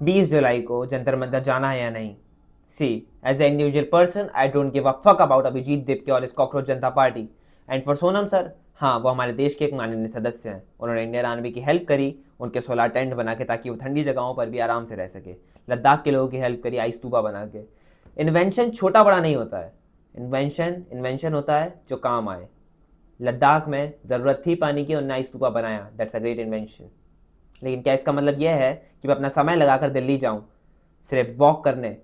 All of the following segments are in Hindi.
20 जुलाई को जंतर मंतर जाना है या नहीं? See, as a individual person I don't give a fuck about Abhijeet Dipte और इस cockroach Janta party. And for Sonam sir, हाँ वो हमारे देश के एक माननीय सदस्य हैं। उन्होंने इंडियन आर्मी की हेल्प करी, उनके सोलर टेंट बना के, ताकि वो ठंडी जगहों पर भी आराम से रह सके। लद्दाख के लोगों की हेल्प करी आइस तूबा बना के। इन्वेंशन छोटा बड़ा नहीं होता है, इन्वेंशन इन्वेंशन होता है जो काम आए। लद्दाख में ज़रूरत थी पानी की, उन्होंने आइस तूबा बनाया, दैट्स अ ग्रेट इन्वेंशन। लेकिन क्या इसका मतलब यह है कि मैं अपना समय लगाकर दिल्ली जाऊं सिर्फ वॉक करने,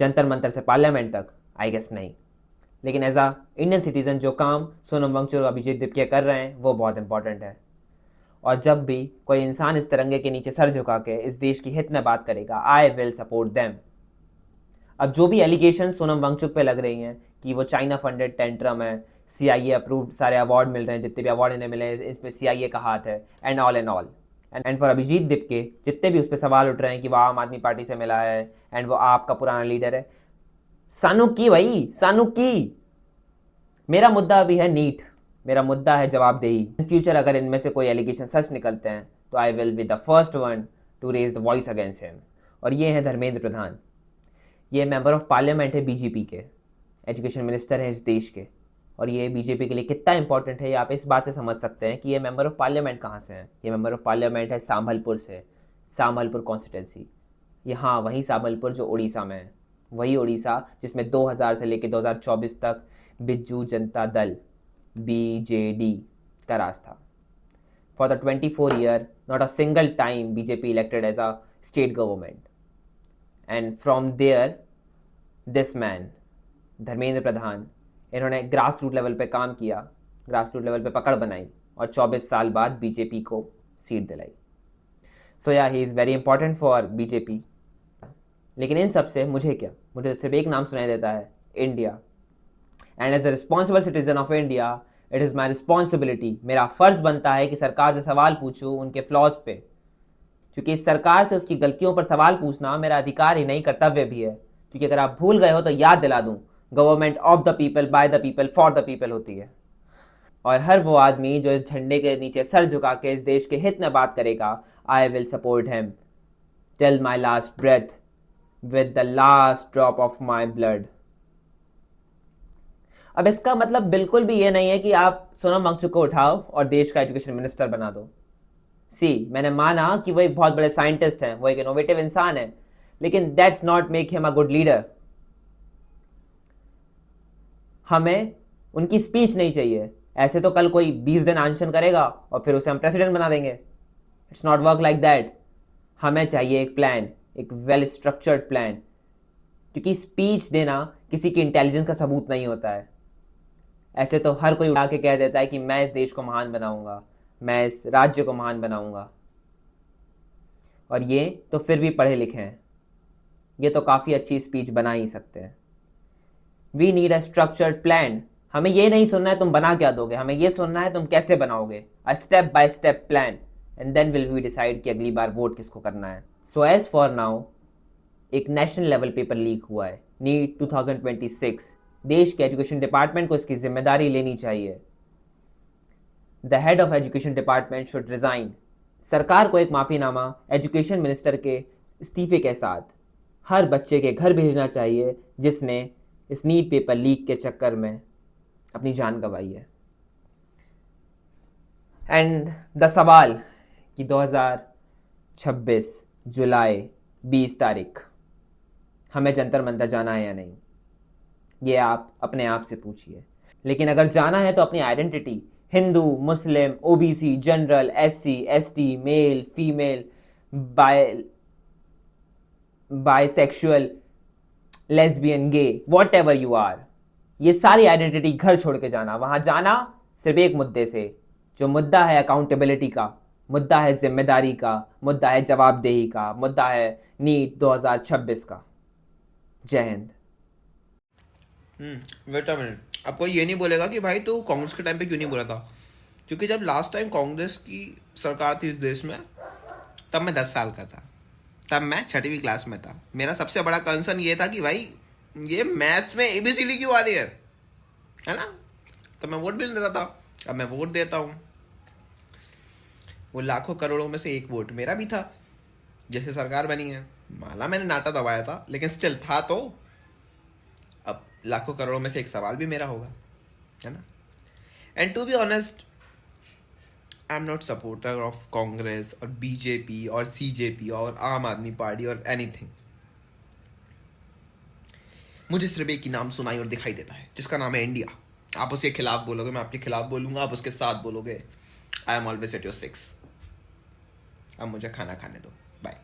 जंतर मंतर से पार्लियामेंट तक? आई गेस नहीं। लेकिन एज अ इंडियन सिटीजन जो काम सोनम वांगचुक और अभिजीत दिप्ते कर रहे हैं वो बहुत इंपॉर्टेंट है। और जब भी कोई इंसान इस तिरंगे के नीचे सर झुका के इस देश की हित में बात करेगा, आई विल सपोर्ट देम। अब जो भी एलिगेशन सोनम वांगचुक पे लग रही हैं कि वो चाइना फंडेड टेंट्रम है, सीआईए अप्रूव्ड सारे अवार्ड मिल रहे हैं, जितने भी अवार्ड इन्हें मिले हैं इसमें सीआईए का हाथ है, and all and all. And for Abhijeet Dipte जितने भी उस पर सवाल उठ रहे हैं कि वो आम आदमी पार्टी से मिला है एंड वो आपका पुराना लीडर है, सानू की भाई, सानू की। मेरा मुद्दा अभी है नीट, मेरा मुद्दा है जवाबदेही। इन फ्यूचर अगर इनमें से कोई एलिगेशन सच निकलते हैं तो I will be the first one to raise the voice against him. और ये हैं धर्मेंद्र प्रधान। ये मेंबर ऑफ पार्लियामेंट है बीजेपी के, एजुकेशन मिनिस्टर हैं इस देश के। और ये बीजेपी के लिए कितना इंपॉर्टेंट है ये आप इस बात से समझ सकते हैं कि ये मेंबर ऑफ पार्लियामेंट कहाँ से हैं। ये मेंबर ऑफ पार्लियामेंट है संभलपुर से, संभलपुर कॉन्स्टिट्यूंसी। ये हाँ वही संभलपुर जो उड़ीसा में है, वही उड़ीसा जिसमें 2000 से लेकर 2024 तक बिज्जू जनता दल बीजेडी का राज था। For the 24 year not a single time BJP elected as a state government. And from there this man Dharmendra Pradhan, इन्होंने ग्रास रूट लेवल पे काम किया, ग्रास रूट लेवल पे पकड़ बनाई और 24 साल बाद बीजेपी को सीट दिलाई। सो या he is very important for BJP. लेकिन इन सब से मुझे क्या, मुझे सिर्फ एक नाम सुनाई देता है, India. And as a responsible citizen of India it is my responsibility, मेरा फ़र्ज़ बनता है कि सरकार से सवाल पूछूं उनके फ्लॉज पे। क्योंकि इस सरकार से उसकी गलतियों पर सवाल पूछना मेरा अधिकार ही नहीं कर्तव्य भी है। क्योंकि अगर आप भूल गए हो तो याद दिला दूं, government of the people, by the people, for the people होती है। और हर वो आदमी जो इस झंडे के नीचे सर झुका के इस देश के हित में बात करेगा, I will support him till my last breath with the last drop of my blood. अब इसका मतलब बिल्कुल भी ये नहीं है कि आप सोनम वांगचुक को उठाओ और देश का एजुकेशन मिनिस्टर बना दो। सी, मैंने माना कि वो एक बहुत बड़े साइंटिस्ट हैं, वो एक इनोवेटिव इंसान है, लेकिन that's not make him a good leader. हमें उनकी स्पीच नहीं चाहिए। ऐसे तो कल कोई 20 दिन अनशन करेगा और फिर उसे हम प्रेसिडेंट बना देंगे। It's not work like that. हमें चाहिए एक प्लान, एक वेल स्ट्रक्चर्ड प्लान। क्योंकि स्पीच देना किसी की इंटेलिजेंस का सबूत नहीं होता है। ऐसे तो हर कोई उड़ा के कह देता है कि मैं इस देश को महान बनाऊंगा, मैं इस राज्य को महान बनाऊंगा। और ये तो फिर भी पढ़े लिखे हैं, ये तो काफ़ी अच्छी स्पीच बना ही सकते हैं। We need a structured plan. हमें ये नहीं सुनना है तुम बना क्या दोगे, हमें ये सुनना है तुम कैसे बनाओगे, a step by step plan. And then will we decide कि अगली बार वोट किसको करना है। सो एज फॉर नाउ एक नेशनल लेवल पेपर लीक हुआ है, नीट 2026। देश के एजुकेशन डिपार्टमेंट को इसकी जिम्मेदारी लेनी चाहिए। The head of education department should resign. सरकार को एक माफीनामा एजुकेशन मिनिस्टर के इस्तीफे के साथ हर बच्चे के घर भेजना चाहिए जिसने इस नीट पेपर लीक के चक्कर में अपनी जान गंवाई है। एंड द सवाल कि 2026 जुलाई 20 तारीख हमें जंतर मंतर जाना है या नहीं, ये आप अपने आप से पूछिए। लेकिन अगर जाना है तो अपनी identity, Hindu, Muslim, OBC, general, SC, ST, male, female, bi bisexual, lesbian, gay, whatever you are, ये सारी आइडेंटिटी घर छोड़ के जाना। वहां जाना सिर्फ एक मुद्दे से, जो मुद्दा है अकाउंटेबिलिटी का, मुद्दा है जिम्मेदारी का, मुद्दा है जवाबदेही का, मुद्दा है नीट 2026 का। जय हिंद। वेट अ मिनट, अब कोई ये नहीं बोलेगा कि भाई तू कांग्रेस के टाइम पे क्यों नहीं बोला था, क्योंकि जब लास्ट टाइम कांग्रेस की सरकार थी इस देश में तब मैं 10 साल का था, तब मैं 6वीं क्लास में था। मेरा सबसे बड़ा कंसर्न ये था कि भाई ये मैथ्स में एबीसीडी क्यों आ रही है ना। तो मैं वोट भी नहीं देता था, अब मैं वोट देता हूँ। वो लाखों करोड़ों में से एक वोट मेरा भी था, जैसे सरकार बनी है, माला मैंने नाटा दबाया था लेकिन स्टिल था तो। अब लाखों करोड़ों में से एक सवाल भी मेरा होगा, है ना। And to be honest, I am not supporter of Congress और बीजेपी और सीजेपी और आम आदमी पार्टी और एनीथिंग। मुझे सिर्फ एक ही नाम सुनाई और दिखाई देता है जिसका नाम है इंडिया। आप उसके खिलाफ बोलोगे, मैं आपके खिलाफ बोलूंगा, आप उसके साथ बोलोगे। I am always at your 6। अब मुझे खाना खाने दो, बाय।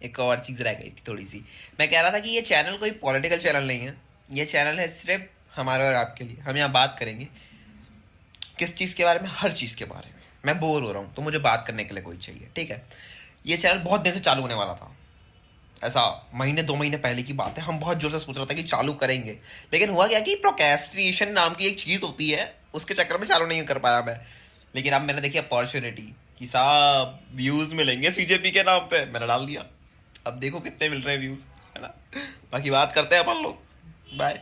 एक और चीज़ रह गई थी थोड़ी सी। मैं कह रहा था कि ये चैनल कोई पॉलिटिकल चैनल नहीं है, ये चैनल है सिर्फ हमारे और आपके लिए। हम यहाँ बात करेंगे किस चीज़ के बारे में, हर चीज़ के बारे में। मैं बोर हो रहा हूँ तो मुझे बात करने के लिए कोई चाहिए, ठीक है। ये चैनल बहुत देर से चालू होने वाला था, ऐसा महीने 2 महीने पहले की बात है। हम बहुत जोर से सोच रहे थे कि चालू करेंगे, लेकिन हुआ क्या कि प्रोक्रेस्टिनेशन नाम की एक चीज़ होती है, उसके चक्कर में चालू नहीं कर पाया मैं। लेकिन अब मैंने देखी अपॉर्चुनिटी कि साहब व्यूज़ मिलेंगे सीजेपी के नाम पे, मैंने डाल दिया। अब देखो कितने मिल रहे हैं व्यूज़, है ना। बाकी बात करते हैं अपन लोग, बाय।